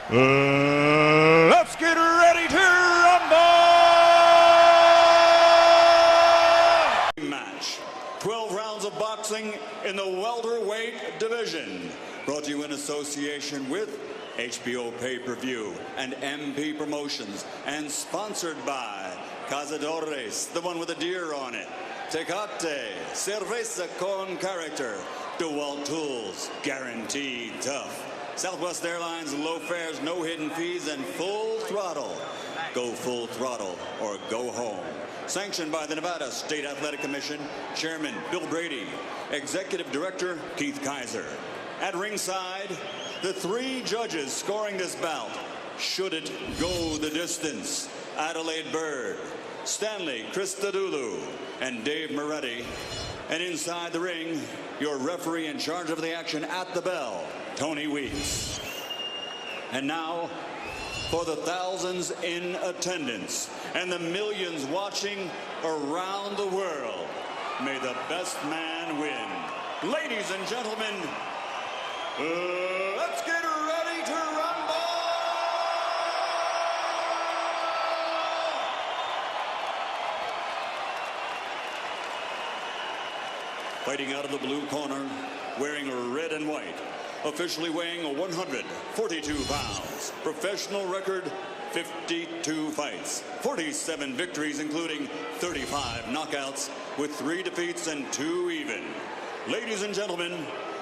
Let's get ready to rumble! Match. 12 rounds of boxing in the welterweight division. Brought to you in association with HBO Pay-Per-View and MP Promotions, and sponsored by Cazadores, the one with the deer on it. Tecate, cerveza con character. DeWalt Tools, guaranteed tough. Southwest Airlines, low fares, no hidden fees, and full throttle. Go full throttle or go home. Sanctioned by the Nevada State Athletic Commission, Chairman Bill Brady, Executive Director Keith Kaiser. At ringside, the three judges scoring this bout. Should it go the distance? Adelaide Bird, Stanley Christodoulou, and Dave Moretti. And inside the ring, your referee in charge of the action at the bell, Tony Weeks. And now, for the thousands in attendance and the millions watching around the world, may the best man win. Ladies and gentlemen, let's get ready to rumble! Fighting out of the blue corner, wearing red and white, officially weighing 142 pounds, professional record 52 fights, 47 victories, including 35 knockouts, with 3 defeats and 2 even. Ladies and gentlemen,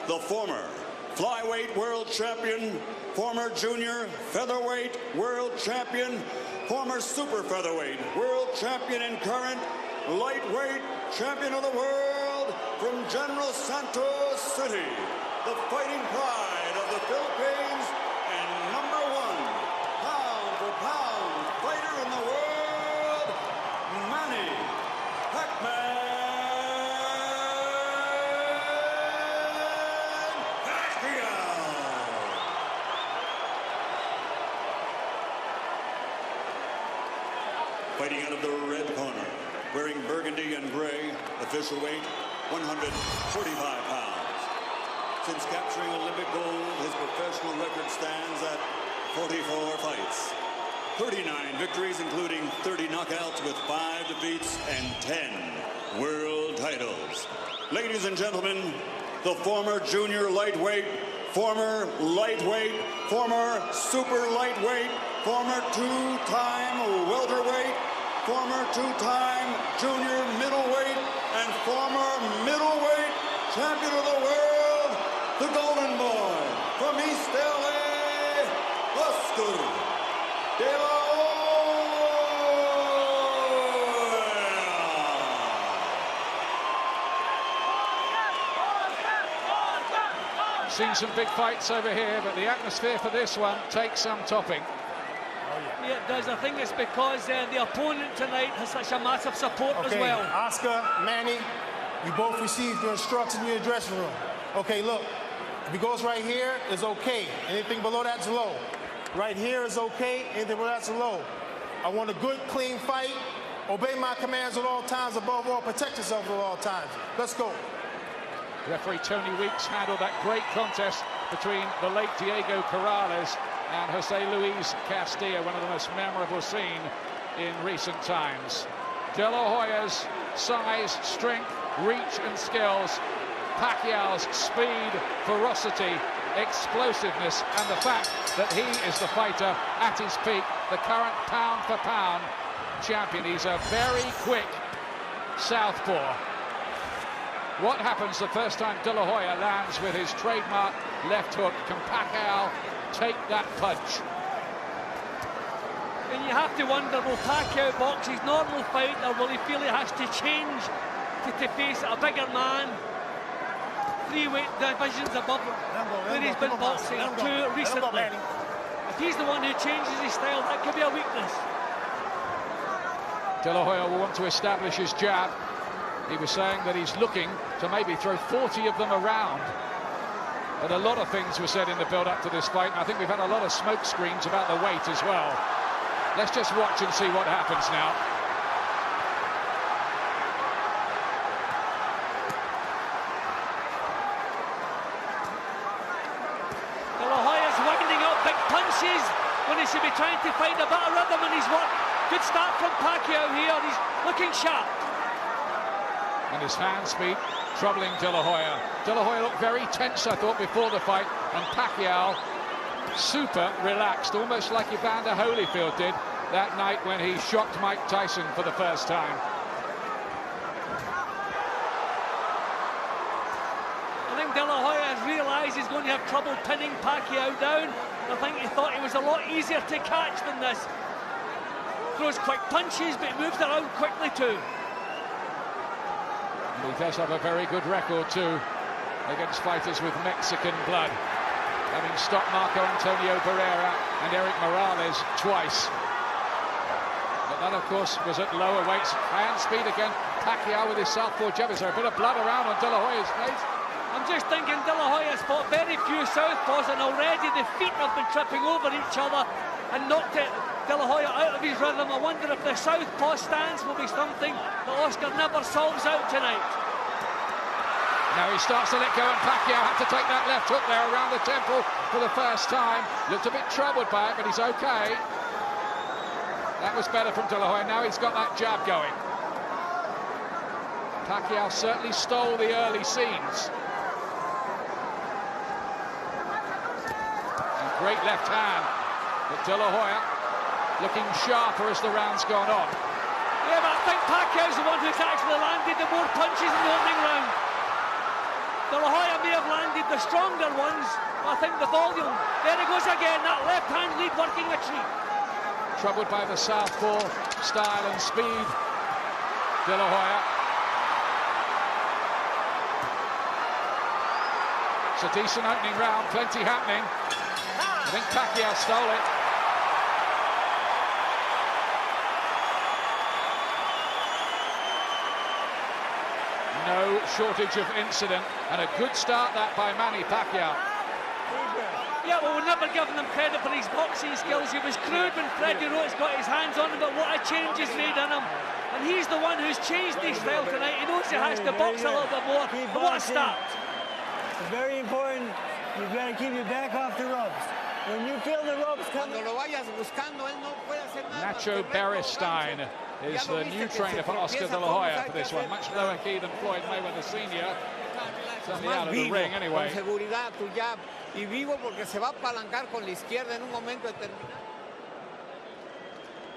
the former flyweight world champion, former junior featherweight world champion, former super featherweight world champion, and current lightweight champion of the world from General Santos City, the fighting pride of the Philippines and #1 pound-for-pound fighter in the world, Manny Pacquiao. Fighting out of the red corner, wearing burgundy and gray, official weight 145 pounds. Since capturing Olympic gold, his professional record stands at 44 fights, 39 victories, including 30 knockouts, with 5 defeats and 10 world titles. Ladies and gentlemen, the former junior lightweight, former lightweight, former super lightweight, former 2-time welterweight, former 2-time junior middleweight, and former middleweight champion of the world, the Golden Boy from East LA, Oscar Dela. Seen some big fights over here, but the atmosphere for this one takes some topping. Yeah, it does. I think it's because the opponent tonight has such a massive support as well. Oscar, Manny, you both received your instructions in your dressing room. Okay, look, if he goes right here, it's okay. Anything below that's low. Right here is okay. Anything below that's low. I want a good, clean fight. Obey my commands at all times. Above all, protect yourself at all times. Let's go. Referee Tony Weeks handled that great contest between the late Diego Corrales and Jose Luis Castillo, one of the most memorable seen in recent times. De La Hoya's size, strength, reach and skills, Pacquiao's speed, ferocity, explosiveness, and the fact that he is the fighter at his peak, the current pound-for-pound champion. He's a very quick southpaw. What happens the first time De La Hoya lands with his trademark left hook? Can Pacquiao take that punch? And you have to wonder, will Pacquiao box his normal fight, or will he feel he has to change to face a bigger man? 3 weight divisions above him, where he's been boxing too recently. If he's the one who changes his style, that could be a weakness. De La Hoya will want to establish his jab. He was saying that he's looking to maybe throw 40 of them around. But a lot of things were said in the build-up to this fight. And I think we've had a lot of smoke screens about the weight as well. Let's just watch and see what happens now. De La Hoya's winding up big punches when he should be trying to find a bit of rhythm in his work. Good start from Pacquiao here. He's looking sharp. And his hand speed troubling De La Hoya. De La Hoya looked very tense, I thought, before the fight, and Pacquiao super relaxed, almost like Evander Holyfield did that night when he shocked Mike Tyson for the first time. I think De La Hoya has realised he's going to have trouble pinning Pacquiao down. I think he thought he was a lot easier to catch than this. Throws quick punches, but he moves around quickly too. He does have a very good record too against fighters with Mexican blood, having stopped Marco Antonio Barrera and Eric Morales twice. But that, of course, was at lower weights. Hand speed again. Pacquiao with his southpaw jab. Is there a bit of blood around on De La Hoya's face? I'm just thinking De La Hoya's fought very few southpaws, and already the feet have been tripping over each other and knocked it. De La Hoya out of his rhythm. I wonder if the southpaw stance will be something that Oscar never solves out tonight. Now he starts to let go, and Pacquiao had to take that left hook there around the temple for the first time. Looked a bit troubled by it, but he's okay. That was better from De La Hoya. Now he's got that jab going. Pacquiao certainly stole the early scenes. And great left hand, but De La Hoya looking sharper as the round's gone on. Yeah, but I think Pacquiao's the one who's actually landed the more punches in the opening round. De La Hoya may have landed the stronger ones, but I think the volume. There he goes again, that left hand lead working a treat. Troubled by the southpaw style and speed, De La Hoya. It's a decent opening round, plenty happening. I think Pacquiao stole it. No shortage of incident, and a good start that by Manny Pacquiao. Yeah, well, we're never giving him credit for his boxing skills. He was crude when Freddie Roach got his hands on him, but what a change he's made in him. And he's the one who's changed his style tonight. He knows he has to box a little bit more. What a start. It's very important. You've got to keep your back off the ropes. When you feel the ropes coming... Nacho Beristain is the new trainer for Oscar De La Hoya for this one. Much lower key than Floyd Mayweather Sr. Certainly out of the ring anyway. I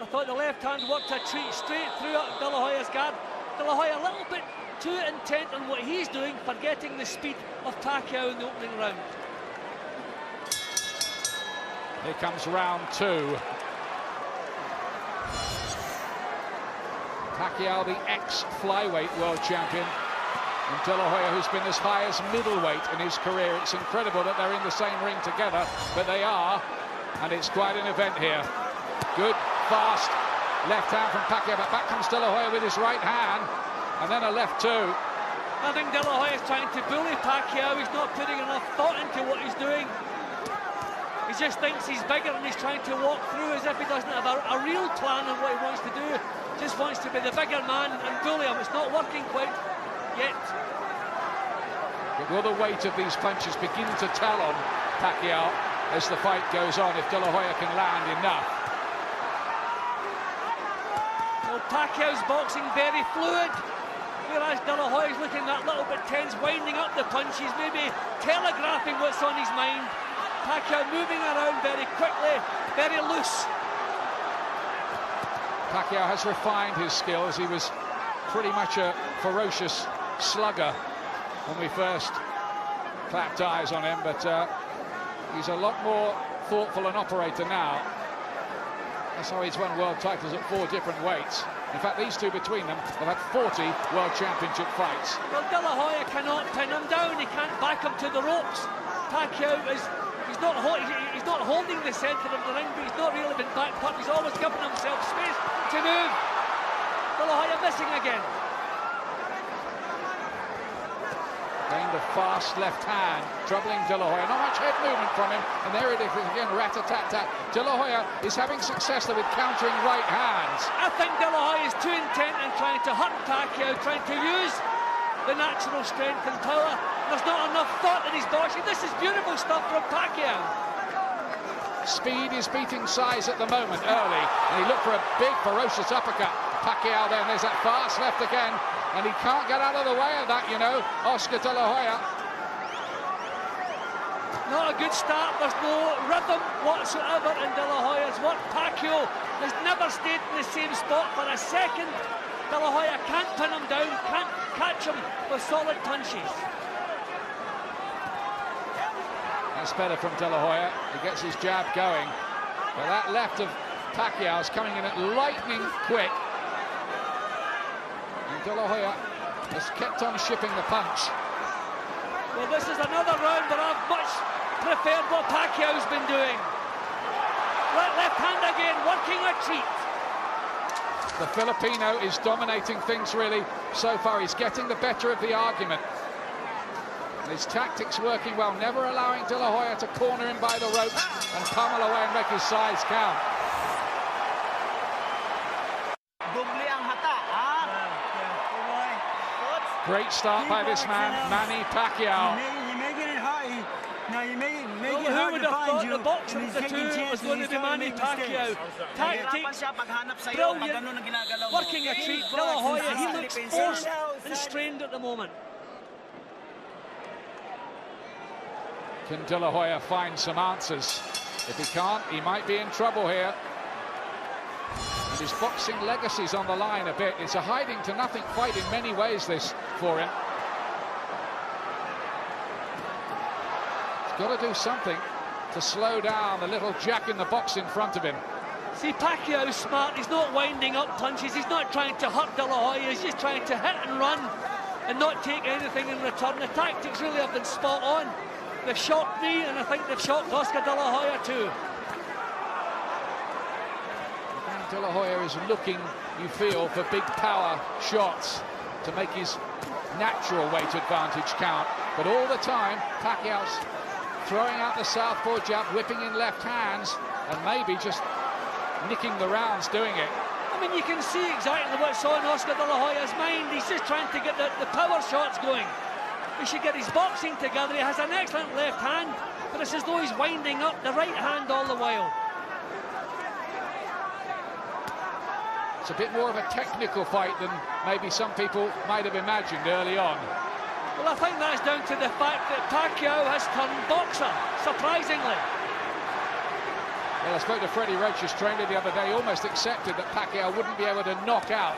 thought the left hand worked a treat straight through De La Hoya's guard. De La Hoya a little bit too intent on what he's doing, forgetting the speed of Pacquiao in the opening round. Here comes round two. Pacquiao, the ex-flyweight world champion, and De La Hoya, who's been as high as middleweight in his career. It's incredible that they're in the same ring together, but they are, and it's quite an event here. Good, fast left hand from Pacquiao, but back comes De La Hoya with his right hand, and then a left too. I think De La Hoya is trying to bully Pacquiao. He's not putting enough thought into what he's doing. He just thinks he's bigger, and he's trying to walk through as if he doesn't have a real plan on what he wants to do. Just wants to be the bigger man and bully him. It's not working quite yet. But will the weight of these punches begin to tell on Pacquiao as the fight goes on, if De La Hoya can land enough? Well, Pacquiao's boxing very fluid, whereas De La Hoya's looking that little bit tense, winding up the punches, maybe telegraphing what's on his mind. Pacquiao moving around very quickly, very loose. Pacquiao has refined his skills. He was pretty much a ferocious slugger when we first clapped eyes on him, but he's a lot more thoughtful an operator now. That's how he's won world titles at 4 different weights. In fact, these two between them have had 40 world championship fights. Well, De La Hoya cannot pin him down. He can't back him to the ropes. Pacquiao is... He's not holding the centre of the ring, but he's not really been backed up. He's always given himself space to move. De La Hoya missing again. Getting the fast left hand, troubling De La Hoya. Not much head movement from him, and there it is again, rat-a-tat-tat. De La Hoya is having success with countering right hands. I think De La Hoya is too intent in trying to hurt Pacquiao, trying to use the natural strength and power. There's not enough thought in his boxing. This is beautiful stuff from Pacquiao. Speed is beating size at the moment early, and he looked for a big, ferocious uppercut. Pacquiao then, there's that fast left again, and he can't get out of the way of that, you know, Oscar De La Hoya. Not a good start, there's no rhythm whatsoever in De La Hoya's work. Pacquiao has never stayed in the same spot for a second. De La Hoya can't pin him down, can't catch him with solid punches. That's better from De La Hoya. He gets his jab going. But that left of Pacquiao's coming in at lightning quick. And De La Hoya has kept on shipping the punch. Well, this is another round that I've much preferred what Pacquiao's been doing. Left hand again, working a treat. The Filipino is dominating things really so far. He's getting the better of the argument. His tactics working well, never allowing De La Hoya to corner him by the ropes and pummel away and make his sides count. Great start by this man, Manny Pacquiao. You're making it hard. Now you make it Who hard would to have find thought you. the boxer of the two was going to be Manny Pacquiao? Tactics, brilliant, working a treat. De La Hoya, he looks forced and strained at the moment. Can De La Hoya find some answers? If he can't, he might be in trouble here. And his boxing legacy's on the line a bit. It's a hiding to nothing fight in many ways, this, for him. He's got to do something to slow down the little jack in the box in front of him. See, Pacquiao's smart. He's not winding up punches. He's not trying to hurt De La Hoya. He's just trying to hit and run and not take anything in return. The tactics really have been spot on. They've shocked me, and I think they've shocked Oscar De La Hoya too. De La Hoya is looking, you feel, for big power shots to make his natural weight advantage count. But all the time, Pacquiao's throwing out the southpaw jab, whipping in left hands, and maybe just nicking the rounds doing it. I mean, you can see exactly what's on Oscar De La Hoya's mind. He's just trying to get the power shots going. He should get his boxing together. He has an excellent left hand, but it's as though he's winding up the right hand all the while. It's a bit more of a technical fight than maybe some people might have imagined early on. Well, I think that's down to the fact that Pacquiao has turned boxer, surprisingly. Well, I spoke to Freddie Roach's trainer the other day. He almost accepted that Pacquiao wouldn't be able to knock out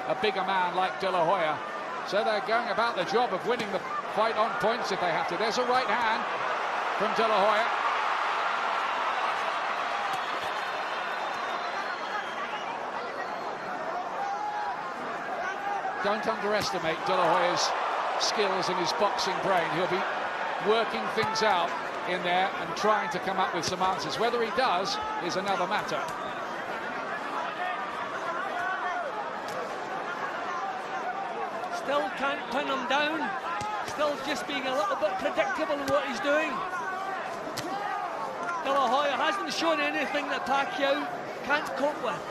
a bigger man like De La Hoya. So they're going about the job of winning the fight on points if they have to. There's a right hand from De La Hoya. Don't underestimate De La Hoya's skills and his boxing brain. He'll be working things out in there and trying to come up with some answers. Whether he does is another matter. Still can't pin him down. Still just being a little bit predictable in what he's doing. De La Hoya hasn't shown anything that Pacquiao can't cope with.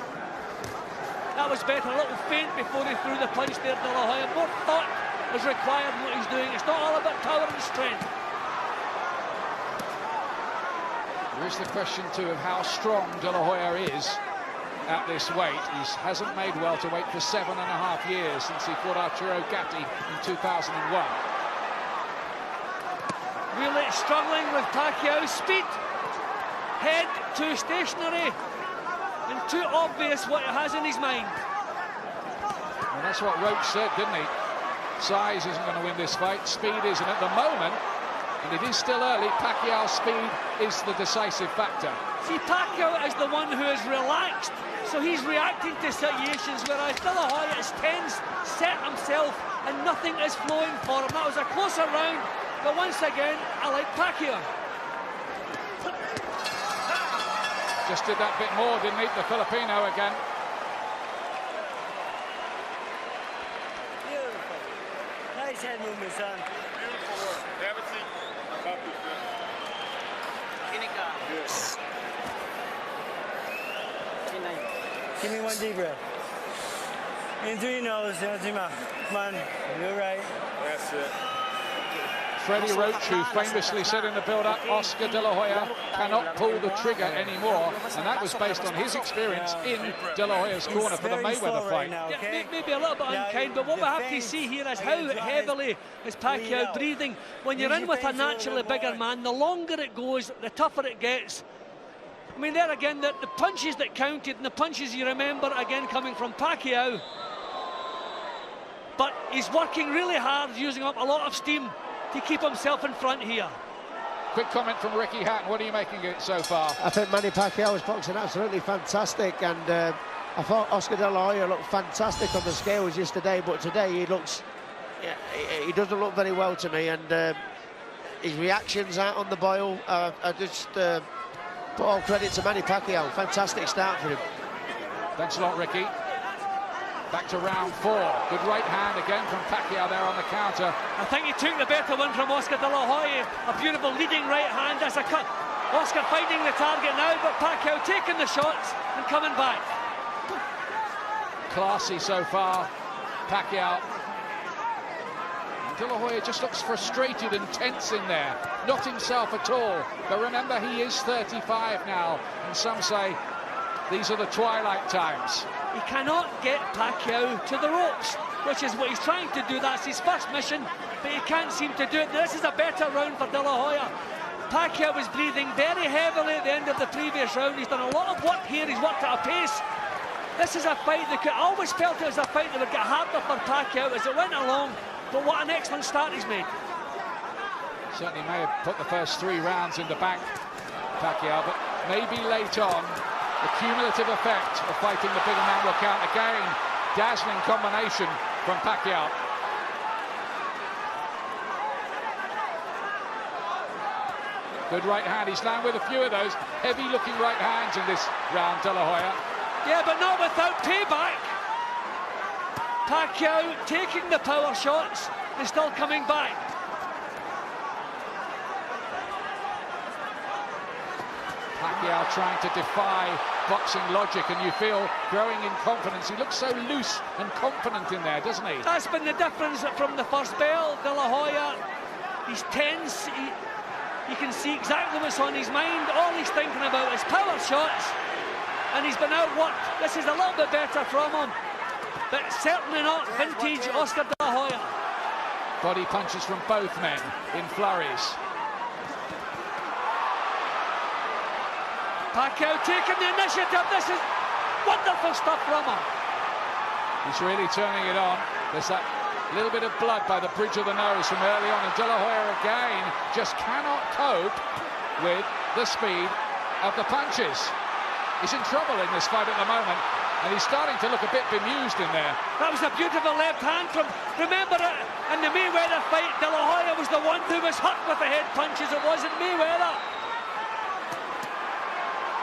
That was better, a little faint before he threw the punch there, De La Hoya. More thought is required in what he's doing. It's not all about power and strength. There is the question too of how strong De La Hoya is at this weight. He hasn't made welterweight for 7.5 years since he fought Arturo Gatti in 2001. Really struggling with Pacquiao's speed. Head too stationary and too obvious what he has in his mind. And that's what Roach said, didn't he? Size isn't going to win this fight, speed isn't. At the moment, and it is still early, Pacquiao's speed is the decisive factor. See, Pacquiao is the one who is relaxed, so he's reacting to situations, whereas De La Hoya is tense, set himself, and nothing is flowing for him. That was a closer round, but once again, I like Pacquiao. Just did that bit more, didn't he, the Filipino again. Beautiful. Nice head movement, son. Beautiful work. Have a seat. Yes. Give me one deep breath. In through your nose, out through your mouth. Come on, you're right. That's it. Freddie Roach, who famously said in the build-up, Oscar De La Hoya cannot pull the trigger anymore, and that was based on his experience in De La Hoya's corner for the Mayweather fight. Yeah, maybe a little bit unkind, but what we have to see here is how heavily is Pacquiao breathing. When you're in with a naturally bigger man, the longer it goes, the tougher it gets. I mean, there again, the punches that counted and the punches you remember, again, coming from Pacquiao. But he's working really hard, using up a lot of steam to keep himself in front here. Quick comment from Ricky Hatton. What are you making of it so far? I think Manny Pacquiao is boxing absolutely fantastic, and I thought Oscar De La Hoya looked fantastic on the scales yesterday, but today he looks... he doesn't look very well to me, and his reactions out on the boil, I just... put all credit to Manny Pacquiao. Fantastic start for him. Thanks a lot, Ricky. Back to round 4. Good right hand again from Pacquiao there on the counter. I think he took the better one from Oscar De La Hoya. A beautiful leading right hand as a cut. Oscar finding the target now, but Pacquiao taking the shots and coming back. Classy so far, Pacquiao. De La Hoya just looks frustrated and tense in there, not himself at all. But remember, he is 35 now, and some say these are the twilight times. He cannot get Pacquiao to the ropes, which is what he's trying to do. That's his first mission, but he can't seem to do it. This is a better round for De La Hoya. Pacquiao was breathing very heavily at the end of the previous round. He's done a lot of work here. He's worked at a pace. This is a fight that I always felt it was a fight that would get harder for Pacquiao as it went along. But what an excellent start he's made. Certainly may have put the first 3 rounds in the bank, Pacquiao, but maybe late on, the cumulative effect of fighting the bigger man will count again. Dazzling combination from Pacquiao. Good right hand. He's landed with a few of those heavy-looking right hands in this round, De La Hoya. Yeah, but not without payback. Pacquiao taking the power shots and still coming back. Pacquiao trying to defy boxing logic, and you feel growing in confidence. He looks so loose and confident in there, doesn't he? That's been the difference from the first bell. De La Hoya, he's tense. You can see exactly what's on his mind. All he's thinking about is power shots, and he's been outworked. This is a little bit better from him, but certainly not vintage Oscar De La Hoya. Body punches from both men in flurries. Pacquiao taking the initiative. This is wonderful stuff from him. He's really turning it on. There's that little bit of blood by the bridge of the nose from early on, and De La Hoya again just cannot cope with the speed of the punches. He's in trouble in this fight at the moment, and he's starting to look a bit bemused in there. That was a beautiful left hand from, remember it, in the Mayweather fight, De La Hoya was the one who was hurt with the head punches. It wasn't Mayweather.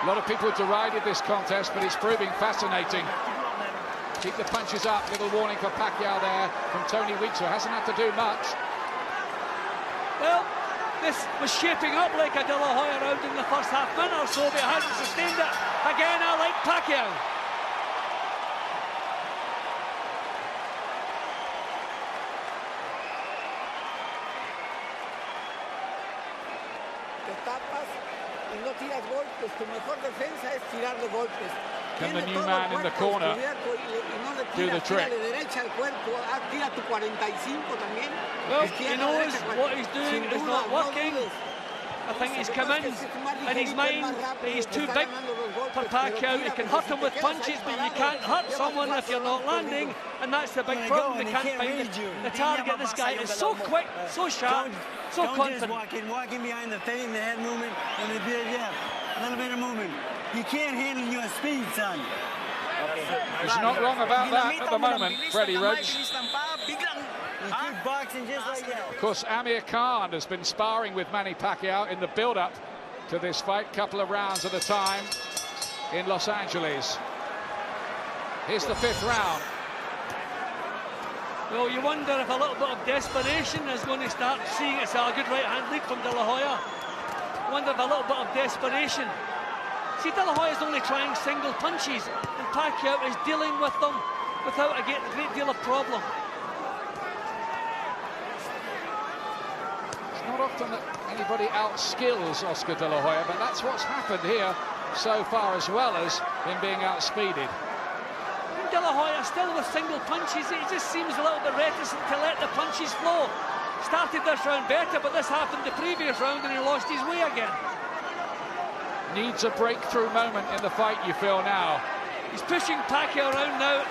A lot of people derided this contest, but it's proving fascinating. Keep the punches up. Little warning for Pacquiao there from Tony Weeks, who hasn't had to do much. Well, this was shaping up like a De La Hoya round in the first half minute or so, but he hasn't sustained it. Again, I like Pacquiao. Can the new man in the corner do the trick? Well, he knows what he's doing is not working. I think he's come in his mind that he's too big for Pacquiao. He can hurt him with punches, but you can't hurt someone if you're not landing, and that's the big problem. They can't find the target. This guy is so quick, so sharp, so confident. Walking behind the face and the head movement, and the a little bit of movement. You can't handle your speed, son. He's not wrong about that at the moment, Freddie Roach. Boxing just like that. Of course, Amir Khan has been sparring with Manny Pacquiao in the build-up to this fight, couple of rounds at a time in Los Angeles. Here's the 5th round. Well, you wonder if a little bit of desperation is going to start seeing. It's a good right-hand lead from De La Hoya. Wonder if a little bit of desperation. See, De La Hoya's only trying single punches, and Pacquiao is dealing with them without a great deal of problem. not often that anybody outskills Oscar De La Hoya, but that's what's happened here so far, as well as him being outspeeded. De La Hoya still with single punches. He just seems a little bit reticent to let the punches flow. Started this round better, but this happened the previous round and he lost his way again. Needs a breakthrough moment in the fight, you feel now. He's pushing Pacquiao around now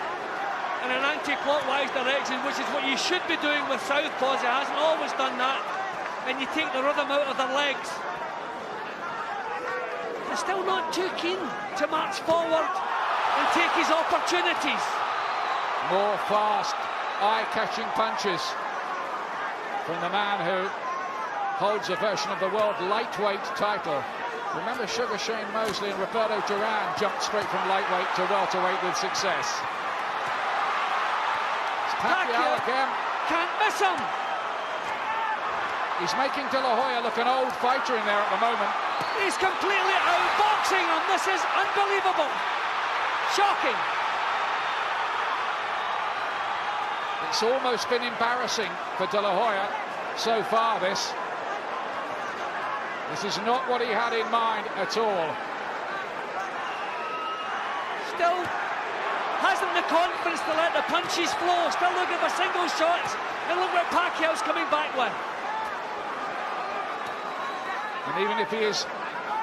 in an anti-clockwise direction, which is what you should be doing with southpaws. He hasn't always done that. And you take the rhythm out of their legs. They're still not too keen to march forward and take his opportunities. More fast, eye-catching punches from the man who holds a version of the world lightweight title. Remember, Sugar Shane Mosley and Roberto Duran jumped straight from lightweight to welterweight with success. It's Pacquiao again. Can't miss him. He's making De La Hoya look an old fighter in there at the moment. He's completely outboxing him. This is unbelievable. Shocking. It's almost been embarrassing for De La Hoya so far, this. This is not what he had in mind at all. Still hasn't the confidence to let the punches flow. Still looking for single shots. And look what Pacquiao's coming back with. And even if he is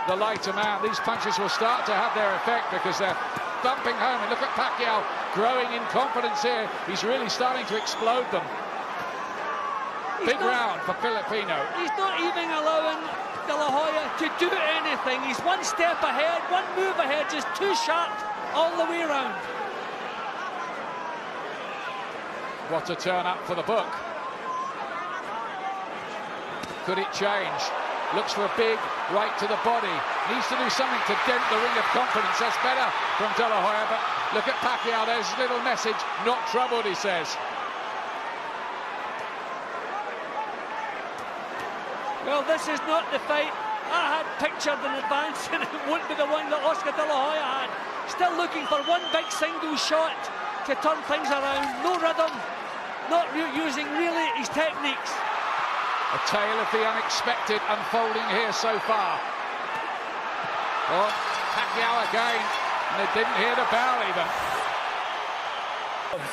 the lighter man, these punches will start to have their effect because they're thumping home. And look at Pacquiao growing in confidence here. He's really starting to explode them. Big round for Filipino. He's not even allowing De La Hoya to do anything. He's one step ahead, one move ahead, just too sharp all the way around. What a turn up for the book. Could it change? Looks for a big right to the body. Needs to do something to dent the ring of confidence. That's better from De La Hoya, but look at Pacquiao. There's his little message. Not troubled, he says. Well, this is not the fight I had pictured in advance, and it won't be the one that Oscar De La Hoya had. Still looking for one big single shot to turn things around. No rhythm, not using really his techniques. A tale of the unexpected unfolding here so far. Oh, Pacquiao again, and they didn't hear the bell even.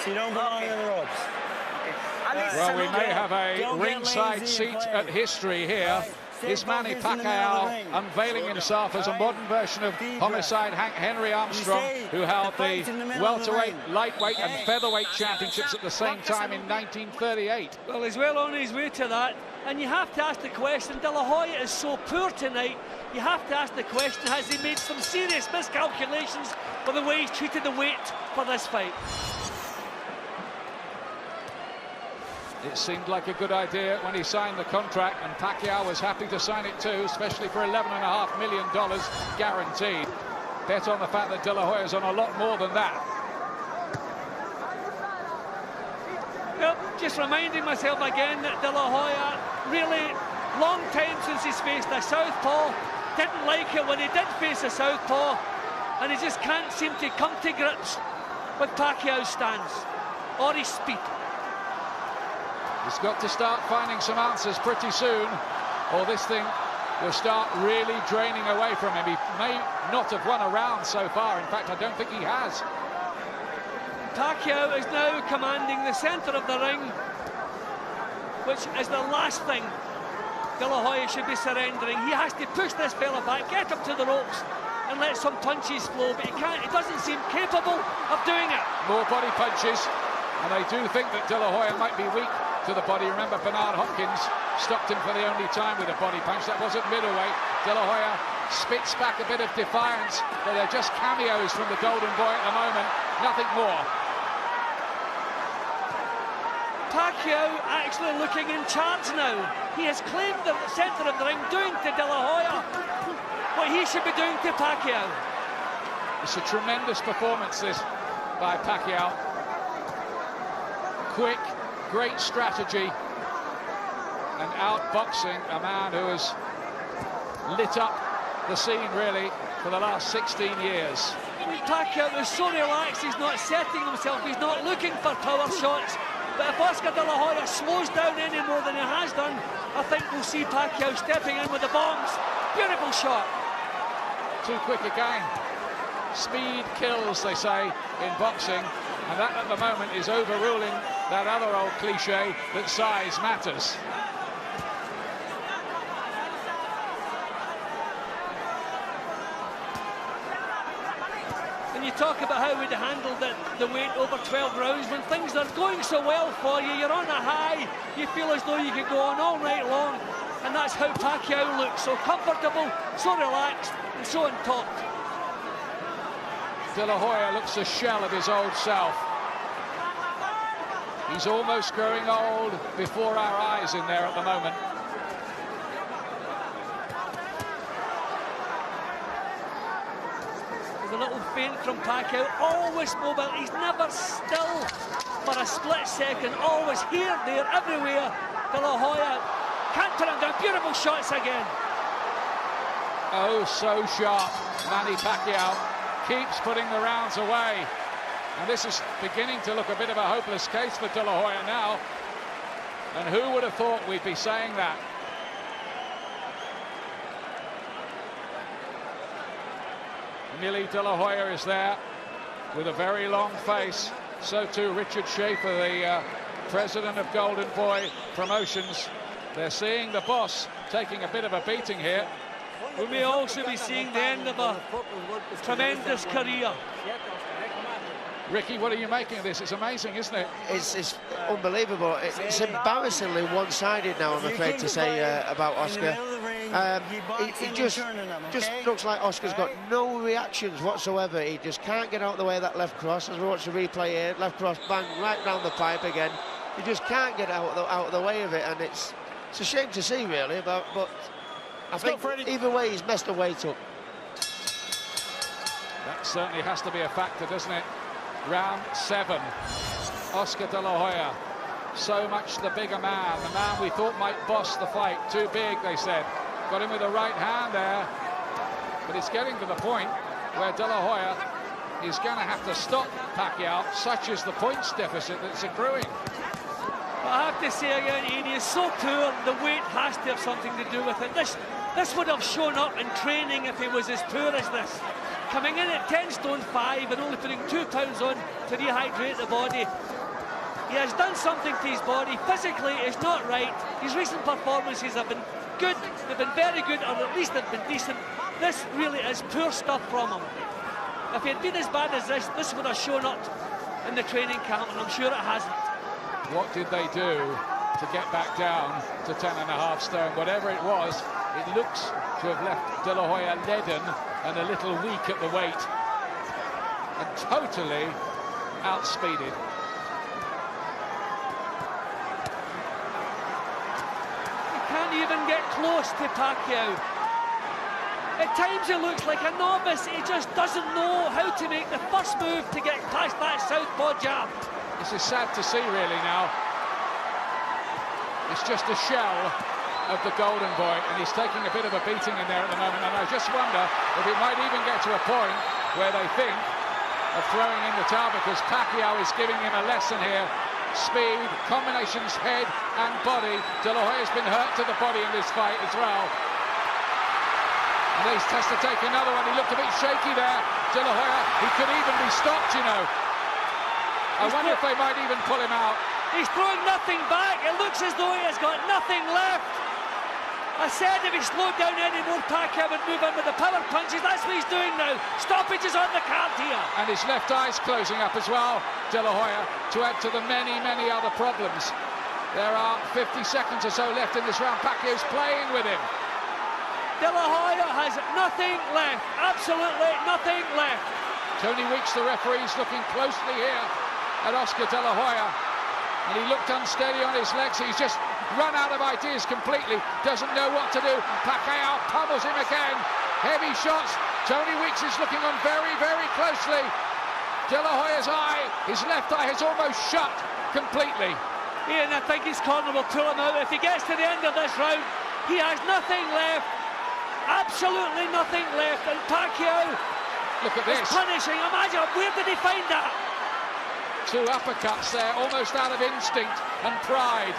You don't belong in the ropes. Well, we may have a ringside seat at history here. Is Manny Pacquiao unveiling himself as a modern version of homicide Hank Henry Armstrong, who held the welterweight, lightweight and featherweight championships at the same time in 1938? Well, he's well on his way to that. And you have to ask the question, De La Hoya is so poor tonight, you have to ask the question, has he made some serious miscalculations with the way he's treated the weight for this fight? It seemed like a good idea when he signed the contract, and Pacquiao was happy to sign it too, especially for $11.5 million guaranteed. Bet on the fact that De La Hoya's on a lot more than that. Well, just reminding myself again that De La Hoya, really long time since he's faced a southpaw, didn't like it when he did face a southpaw, and he just can't seem to come to grips with Pacquiao's stance or his speed. He's got to start finding some answers pretty soon, or this thing will start really draining away from him. He may not have won a round so far. In fact, I don't think he has. Pacquiao is now commanding the centre of the ring, which is the last thing De La Hoya should be surrendering. He has to push this fella back, get up to the ropes, and let some punches flow, but he can't. He doesn't seem capable of doing it. More body punches, and they do think that De La Hoya might be weak to the body. Remember, Bernard Hopkins stopped him for the only time with a body punch. That wasn't middleweight. De La Hoya spits back a bit of defiance, but they're just cameos from the Golden Boy at the moment, nothing more. Pacquiao actually looking in charge now. He has claimed the centre of the ring, doing to De La Hoya what he should be doing to Pacquiao. It's a tremendous performance, this, by Pacquiao. Quick, great strategy, and outboxing a man who has lit up the scene, really, for the last 16 years. Pacquiao is so relaxed, he's not setting himself, he's not looking for power shots. But if Oscar De La Hoya slows down any more than he has done, I think we'll see Pacquiao stepping in with the bombs. Beautiful shot. Too quick again. Speed kills, they say, in boxing. And that, at the moment, is overruling that other old cliche that size matters. You talk about how we'd handled the weight over 12 rounds. When things are going so well for you, you're on a high, you feel as though you could go on all night long, and that's how Pacquiao looks, so comfortable, so relaxed, and so on top. De La Hoya looks a shell of his old self. He's almost growing old before our eyes in there at the moment. A little feint from Pacquiao, always mobile, he's never still for a split second, always here, there, everywhere. De La Hoya can't put him down, beautiful shots again. Oh, so sharp. Manny Pacquiao keeps putting the rounds away. And this is beginning to look a bit of a hopeless case for De La Hoya now. And who would have thought we'd be saying that? Millie De La Hoya is there with a very long face. So too Richard Schaefer, the president of Golden Boy Promotions. They're seeing the boss taking a bit of a beating here. We may also be seeing the end of a tremendous career. Ricky, what are you making of this? It's amazing, isn't it? It's unbelievable. It's embarrassingly one-sided now, I'm afraid to say, about Oscar. He just looks like Oscar's got no reactions whatsoever. He just can't get out of the way of that left cross. As we watch the replay here, left cross bang right round the pipe again. He just can't get out of the way of it, and it's a shame to see, really. But I think either way, he's messed the weight up. That certainly has to be a factor, doesn't it? Round 7. Oscar De La Hoya, so much the bigger man, the man we thought might boss the fight. Too big, they said. Got him with the right hand there. But it's getting to the point where De La Hoya is going to have to stop Pacquiao, such is the points deficit that's accruing. I have to say again, Ian, he is so poor, the weight has to have something to do with it. This would have shown up in training if he was as poor as this. Coming in at 10 stone 5 and only putting 2 pounds on to rehydrate the body. He has done something to his body. Physically, it's not right. His recent performances have been good. They've been very good, or at least they've been decent. This really is poor stuff from him. If he had been as bad as this would have shown up in the training camp, and I'm sure it hasn't. What did they do to get back down to 10.5 stone? Whatever it was, it looks to have left De La Hoya leaden and a little weak at the weight, and totally outspeeded. He can't even get close to Pacquiao. At times he looks like a novice. He just doesn't know how to make the first move to get past that southpaw jab. This is sad to see, really, now. It's just a shell of the Golden Boy, and he's taking a bit of a beating in there at the moment, and I just wonder if it might even get to a point where they think of throwing in the towel, because Pacquiao is giving him a lesson here. Speed, combinations, head and body. De La Hoya's been hurt to the body in this fight as well. And he has to take another one. He looked a bit shaky there, De La Hoya. He could even be stopped, you know. I wonder if they might even pull him out. He's throwing nothing back. It looks as though he has got nothing left. I said if he slowed down any more, Pacquiao would move in with the power punches. That's what he's doing now. Stoppages on the card here. And his left eye's closing up as well, De La Hoya, to add to the many, many other problems. There are 50 seconds or so left in this round. Pacquiao's playing with him. De La Hoya has nothing left. Absolutely nothing left. Tony Weeks, the referee, is looking closely here at Oscar De La Hoya. And he looked unsteady on his legs. He's just run out of ideas completely. Doesn't know what to do. Pacquiao pummels him again. Heavy shots. Tony Weeks is looking on very, very closely. De La Hoya's eye, his left eye, has almost shut completely. Ian, I think his corner will pull him out. If he gets to the end of this round, he has nothing left. Absolutely nothing left. And Pacquiao, look at this, punishing. Imagine, where did he find that? 2 uppercuts there, almost out of instinct and pride.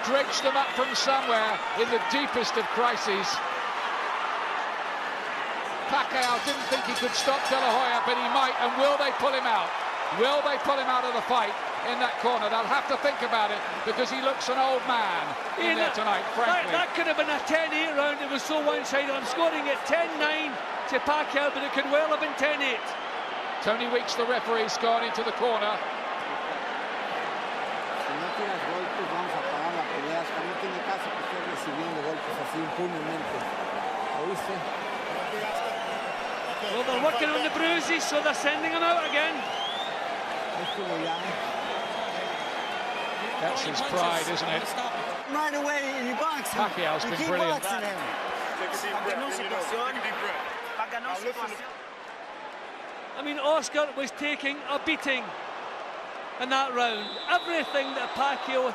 Dredged them up from somewhere in the deepest of crises. Pacquiao didn't think he could stop De La Hoya, but he might. And will they pull him out? Will they pull him out of the fight in that corner? They'll have to think about it, because he looks an old man in there tonight, frankly. That could have been a 10-8 round. It was so one-sided. I'm scoring it 10-9 to Pacquiao, but it could well have been 10-8. Tony Weeks, the referee's gone into the corner. Well, they're working on the bruises, so they're sending him out again. That's his pride, isn't it? Right away, and you box him. Pacquiao's been brilliant. Take a deep breath. Take a deep breath. I mean, Oscar was taking a beating in that round. Everything that Pacquiao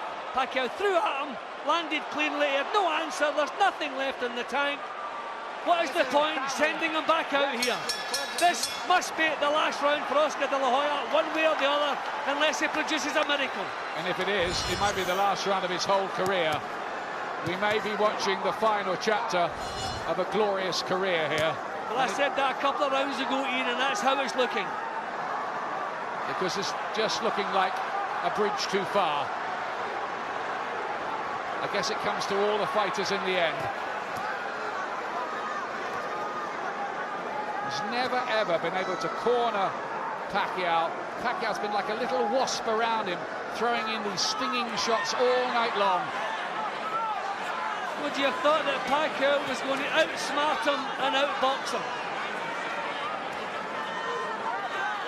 threw at him landed cleanly. He had no answer. There's nothing left in the tank. What is the point sending him back out here? This must be the last round for Oscar De La Hoya, one way or the other, unless he produces a miracle. And if it is, it might be the last round of his whole career. We may be watching the final chapter of a glorious career here. Well, I said that a couple of rounds ago, Ian, and that's how it's looking. Because it's just looking like a bridge too far. I guess it comes to all the fighters in the end. He's never ever been able to corner Pacquiao. Pacquiao's been like a little wasp around him, throwing in these stinging shots all night long. Would you have thought that Pacquiao was going to outsmart him and outbox him?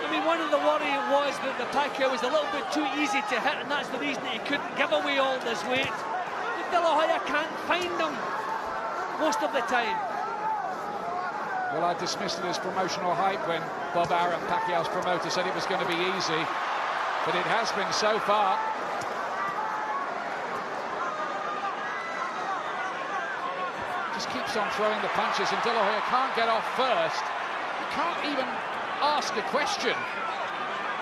I mean, one of the worry was that the Pacquiao was a little bit too easy to hit, and that's the reason that he couldn't give away all this weight. But De La Hoya can't find him most of the time. Well, I dismissed it as promotional hype when Bob Arum, Pacquiao's promoter, said it was going to be easy, but it has been so far. Just keeps on throwing the punches, and De La Hoya can't get off first. He can't even ask a question.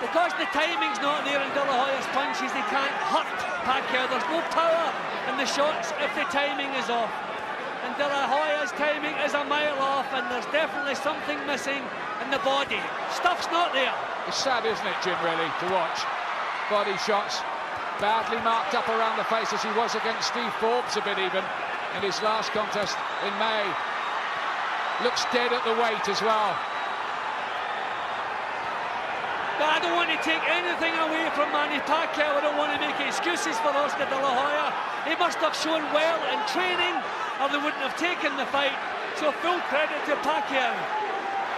Because the timing's not there in De La Hoya's punches, they can't hurt Pacquiao. There's no power in the shots if the timing is off. And De La Hoya's timing is a mile off, and there's definitely something missing in the body. Stuff's not there. It's sad, isn't it, Jim, really, to watch body shots badly marked up around the face, as he was against Steve Forbes a bit even in his last contest in May. Looks dead at the weight as well. But I don't want to take anything away from Manny Pacquiao. I don't want to make excuses for Oscar De La Hoya. He must have shown well in training, or they wouldn't have taken the fight. So full credit to Pacquiao.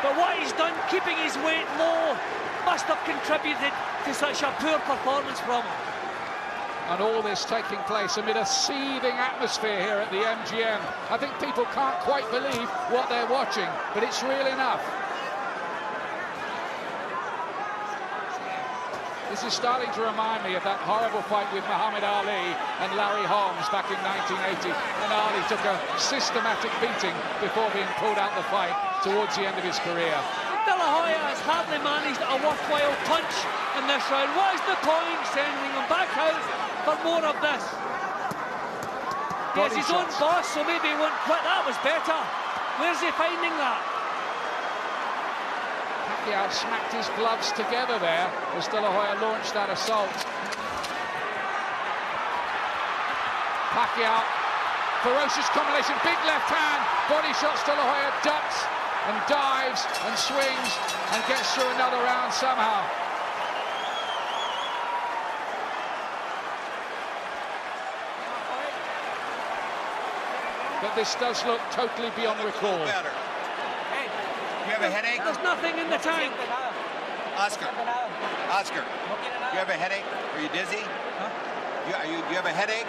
But what he's done, keeping his weight low, must have contributed to such a poor performance from him. And all this taking place amid a seething atmosphere here at the MGM. I think people can't quite believe what they're watching, but it's real enough. This is starting to remind me of that horrible fight with Muhammad Ali and Larry Holmes back in 1980, when Ali took a systematic beating before being pulled out the fight towards the end of his career. De La Hoya has hardly managed a worthwhile punch in this round. What is the point sending him back out for more of this? He has his own boss, so maybe he won't quit. That was better. Where's he finding that? Pacquiao smacked his gloves together there as De La Hoya launched that assault. Pacquiao, ferocious combination, big left hand, body shots. De La Hoya ducks and dives and swings and gets through another round somehow. But this does look totally beyond recall. You have a headache? There's nothing in the tank. Oscar, you have a headache? Are you dizzy? Huh? You have a headache?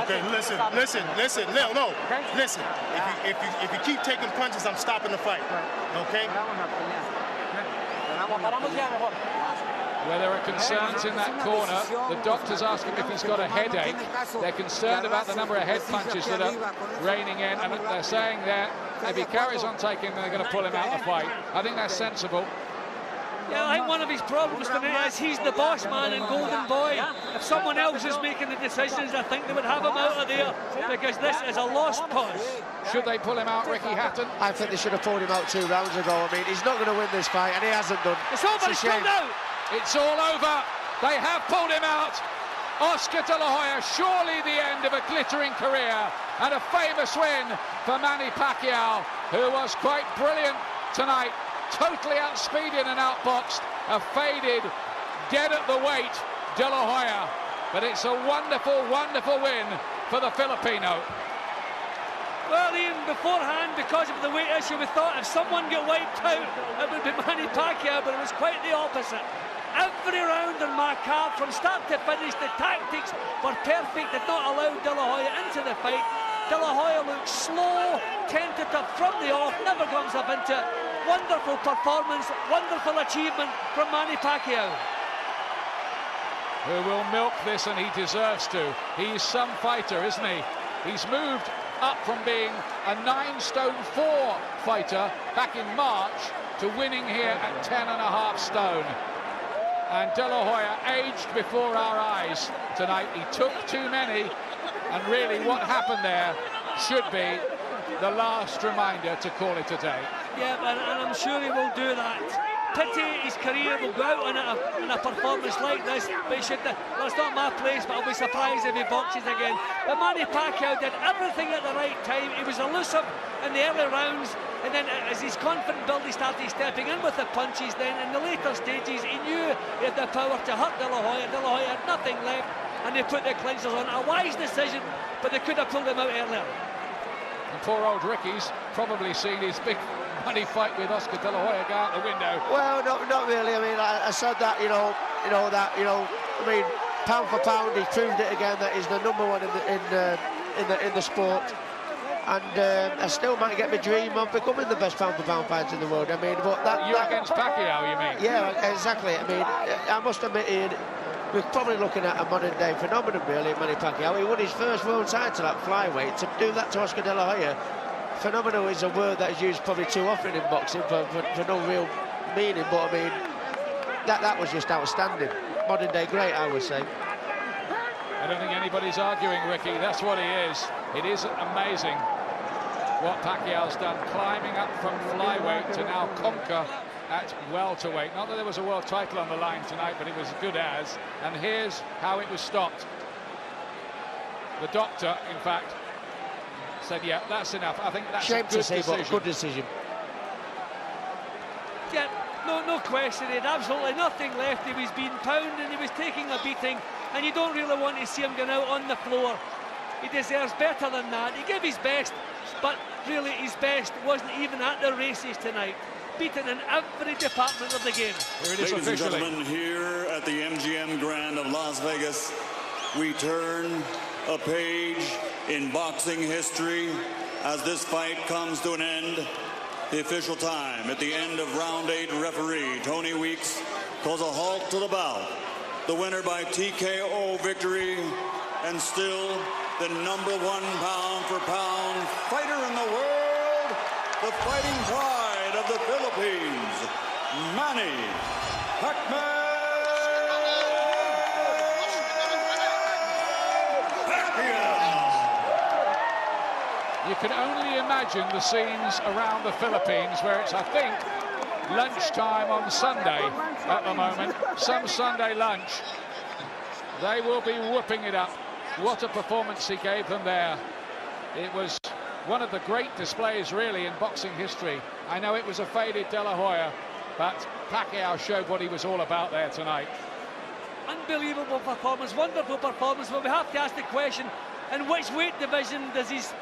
Okay, listen. No. Listen. If you keep taking punches, I'm stopping the fight. Okay? Where there are concerns in that corner, the doctors ask him if he's got a headache. They're concerned about the number of head punches that are raining in, and they're saying that if he carries on taking them, they're going to pull him out of the fight. I think that's sensible. Yeah, I think one of his problems tonight is he's the boss man and golden boy. If someone else is making the decisions, I think they would have him out of there, because this is a lost cause. Should they pull him out, Ricky Hatton? I think they should have pulled him out 2 rounds ago. I mean, he's not going to win this fight, and he hasn't done. It's over, he's pulled out. It's all over. They have pulled him out. Oscar De La Hoya, surely the end of a glittering career, and a famous win for Manny Pacquiao, who was quite brilliant tonight. Totally outspeeded and outboxed a faded, dead at the weight De La Hoya. But it's a wonderful, wonderful win for the Filipino. Well, Ian, beforehand, because of the weight issue, we thought if someone got wiped out, it would be Manny Pacquiao, but it was quite the opposite. Every round on my card, from start to finish, the tactics were perfect, did not allow De La Hoya into the fight. De La Hoya looked slow, tentative from the off, never got himself into it. Wonderful performance, wonderful achievement from Manny Pacquiao. Who will milk this, and he deserves to. He's some fighter, isn't he? He's moved up from being a 9'4" fighter back in March to winning here at 10.5 stone. And De La Hoya aged before our eyes tonight. He took too many, and really what happened there should be the last reminder to call it a day. Yeah, and I'm sure he will do that. Pity his career will go out in a performance like this, but he should. Well, it's not my place, but I'll be surprised if he boxes again. But Manny Pacquiao did everything at the right time. He was elusive in the early rounds, and then as his confident build, he started stepping in with the punches. Then in the later stages, he knew he had the power to hurt De La Hoya. De La Hoya had nothing left, and they put the clinchers on. A wise decision, but they could have pulled him out earlier. And poor old Ricky's probably seen his big money fight with Oscar De La Hoya go out the window. Well, not really. I mean, I said that, I mean, pound for pound, he proved it again that he's the #1 in the sport. And I still might get my dream of becoming the best pound for pound fighter in the world. I mean, but that against Pacquiao, you mean? Yeah, exactly. I mean, I must admit, Ian, we're probably looking at a modern day phenomenon, really, Manny Pacquiao. He won his first world title at flyweight. To do that to Oscar De La Hoya, phenomenal is a word that is used probably too often in boxing for no real meaning, but I mean, that was just outstanding. Modern day great, I would say. I don't think anybody's arguing, Ricky. That's what he is. It is amazing what Pacquiao's done, climbing up from flyweight to now conquer at welterweight. Not that there was a world title on the line tonight, but it was good as. And here's how it was stopped. The doctor, in fact, said, yeah, that's enough. I think that's a good decision. But good decision. Yeah, no question. He had absolutely nothing left. He was being pounded, he was taking a beating, and you don't really want to see him going out on the floor. He deserves better than that. He gave his best, but really his best wasn't even at the races tonight. Beaten in every department of the game. Here it is. Ladies officially. and gentlemen, here at the MGM Grand of Las Vegas, we turn a page in boxing history as this fight comes to an end. The official time at the end of round 8, referee Tony Weeks calls a halt to the bout. The winner by TKO victory, and still the #1 pound for pound fighter in the world, the fighting pride of the Philippines, Manny Pacquiao. You can only imagine the scenes around the Philippines where it's, I think, lunchtime on Sunday at the moment. Some Sunday lunch. They will be whooping it up. What a performance he gave them there. It was one of the great displays, really, in boxing history. I know it was a faded De La Hoya, but Pacquiao showed what he was all about there tonight. Unbelievable performance, wonderful performance, but we have to ask the question, in which weight division does his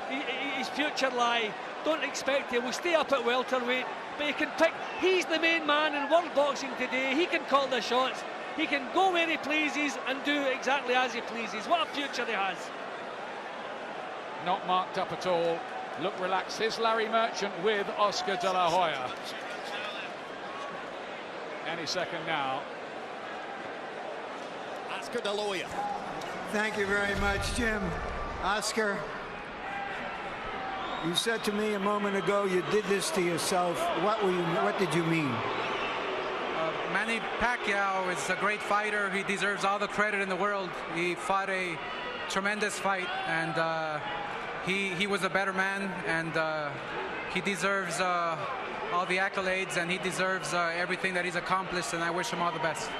future lie? Don't expect he will stay up at welterweight, but he can pick. He's the main man in world boxing today. He can call the shots. He can go where he pleases and do exactly as he pleases. What a future he has. Not marked up at all. Look relaxed. Here's Larry Merchant with Oscar De La Hoya. Any second now. Oscar De La Hoya. Thank you very much, Jim. Oscar, you said to me a moment ago you did this to yourself. What did you mean? Manny Pacquiao is a great fighter. He deserves all the credit in the world. He fought a tremendous fight, and he was a better man, and he deserves all the accolades, and he deserves everything that he's accomplished, and I wish him all the best.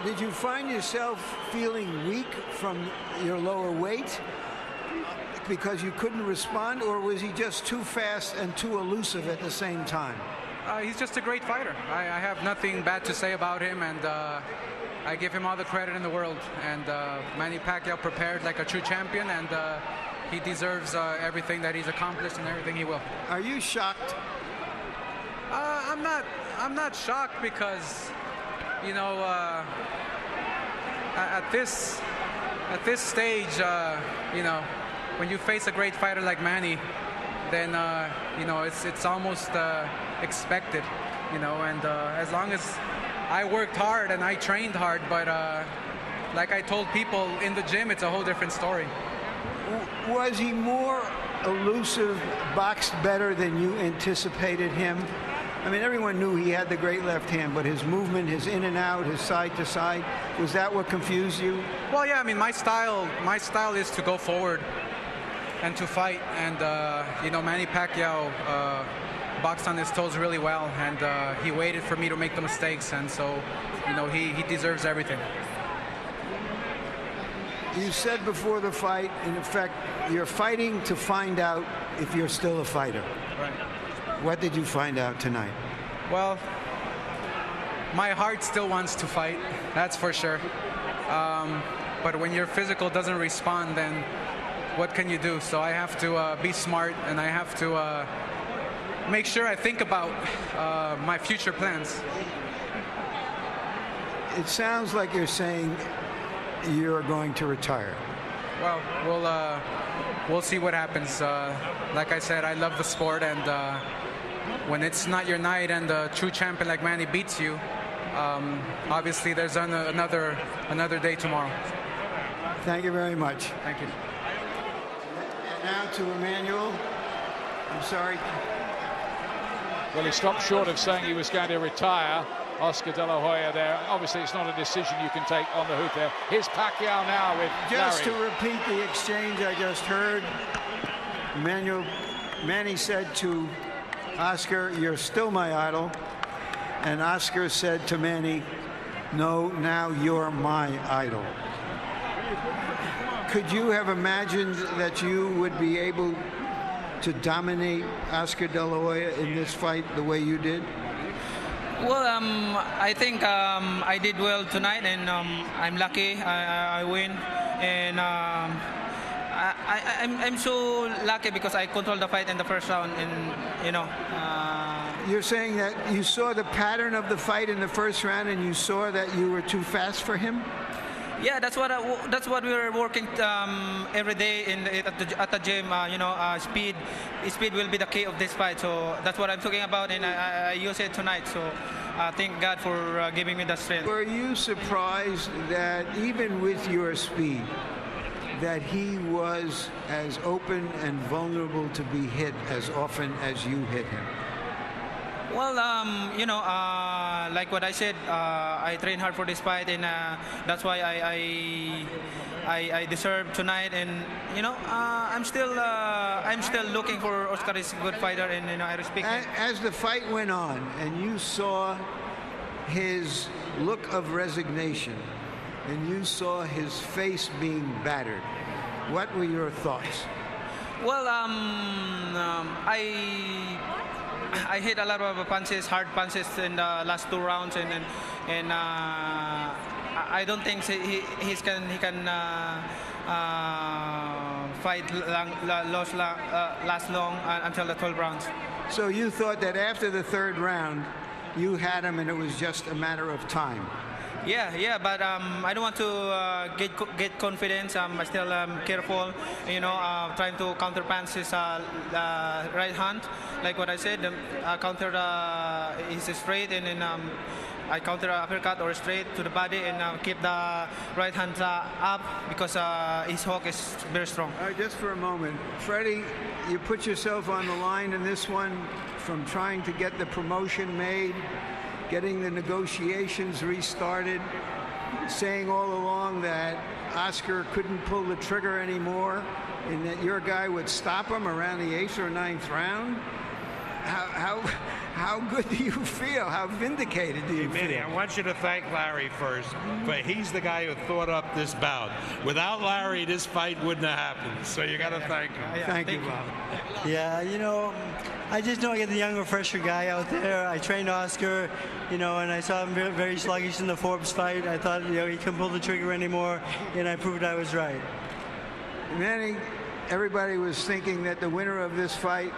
Did you find yourself feeling weak from your lower weight because you couldn't respond, or was he just too fast and too elusive at the same time? He's just a great fighter. I have nothing bad to say about him, and I give him all the credit in the world. And Manny Pacquiao prepared like a true champion, and he deserves everything that he's accomplished and everything he will. Are you shocked? I'm not shocked because, you know, at this stage, you know, when you face a great fighter like Manny, then you know, it's almost expected, you know. And as long as I worked hard and I trained hard, but like I told people in the gym, it's a whole different story. Was he more elusive, boxed better than you anticipated him? I mean, everyone knew he had the great left hand, but his movement, his in and out, his side to side, was that what confused you? Well, yeah, I mean, my style is to go forward and to fight. And, you know, Manny Pacquiao boxed on his toes really well, and he waited for me to make the mistakes. And so, you know, he deserves everything. You said before the fight, in effect, you're fighting to find out if you're still a fighter. Right. What did you find out tonight? Well, my heart still wants to fight, that's for sure. But when your physical doesn't respond, then what can you do? So I have to be smart, and I have to make sure I think about my future plans. It sounds like you're saying you're going to retire. Well, we'll see what happens. Like I said, I love the sport, and when it's not your night and a true champion like Manny beats you, obviously there's another day tomorrow. Thank you very much. Thank you. And now to Emmanuel. I'm sorry. Well, he stopped short of saying he was going to retire. Oscar De La Hoya there. Obviously, it's not a decision you can take on the hoof there. Here's Pacquiao now with Just Larry. to repeat the exchange I just heard, Manny said to Oscar, "You're still my idol." And Oscar said to Manny, "No, now you're my idol." Could you have imagined that you would be able to dominate Oscar De La Hoya in this fight the way you did? Well, I think I did well tonight, and I'm lucky I win. And I'm so lucky because I controlled the fight in the first round, and you know. You're saying that you saw the pattern of the fight in the first round, and you saw that you were too fast for him? Yeah, that's what we were working every day at the gym. You know, speed will be the key of this fight. So that's what I'm talking about, and I use it tonight. So thank God for giving me the strength. Were you surprised that even with your speed, that he was as open and vulnerable to be hit as often as you hit him? Well, you know, like what I said, I train hard for this fight, and that's why I deserve tonight. And you know, I'm still looking for Oscar is a good fighter, and you know, I respect him. As the fight went on, and you saw his look of resignation, and you saw his face being battered, what were your thoughts? Well, I hit a lot of punches, hard punches in the last 2 rounds, and I don't think he can fight last long until the 12 rounds. So you thought that after the 3rd round, you had him, and it was just a matter of time. Yeah, but I don't want to get confidence. I'm still careful, you know, trying to counter punch his right hand. Like what I said, counter his straight, and then I counter uppercut or straight to the body, and keep the right hand up because his hook is very strong. All right, just for a moment. Freddie, you put yourself on the line in this one from trying to get the promotion made, getting the negotiations restarted, saying all along that Oscar couldn't pull the trigger anymore and that your guy would stop him around the 8th or 9th round. How good do you feel? How vindicated do you feel? Manny, I want you to thank Larry first, but he's the guy who thought up this bout. Without Larry, this fight wouldn't have happened. So you got to thank him. Thank you, Bob. Yeah, you know, I just know I get the younger, fresher guy out there. I trained Oscar, you know, and I saw him very, very sluggish in the Forbes fight. I thought, you know, he couldn't pull the trigger anymore, and I proved I was right. Manny, everybody was thinking that the winner of this fight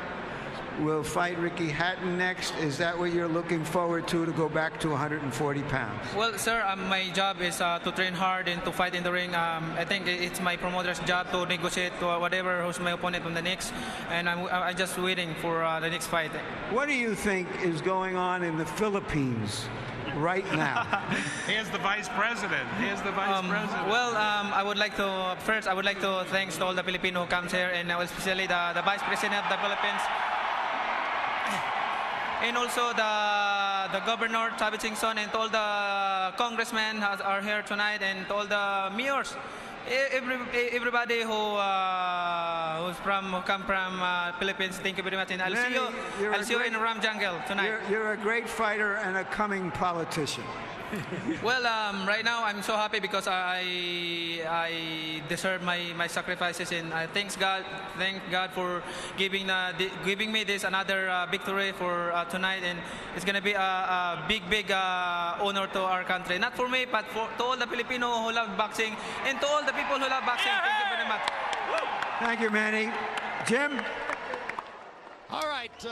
will fight Ricky Hatton next. Is that what you're looking forward to go back to 140 pounds? Well, sir, my job is to train hard and to fight in the ring. I think it's my promoter's job to negotiate whatever who's my opponent on the next, and I'm just waiting for the next fight. What do you think is going on in the Philippines right now? Here's the vice president. Here's the vice president. Well, I would like to thank all the Filipino who comes here, and especially the vice president of the Philippines. And also the governor, Tabi Chingson, and all the congressmen are here tonight, and all the mayors, everybody who come from Philippines. Thank you very much, and I'll see you in Ram Jungle tonight. You're a great fighter and a coming politician. Well, right now I'm so happy because I deserve my sacrifices, and I thank God for giving me this another victory for tonight, and it's gonna be a big honor to our country, not for me, but to all the Filipino who love boxing and to all the people who love boxing. Thank you very much. Thank you, Manny. Jim. All right.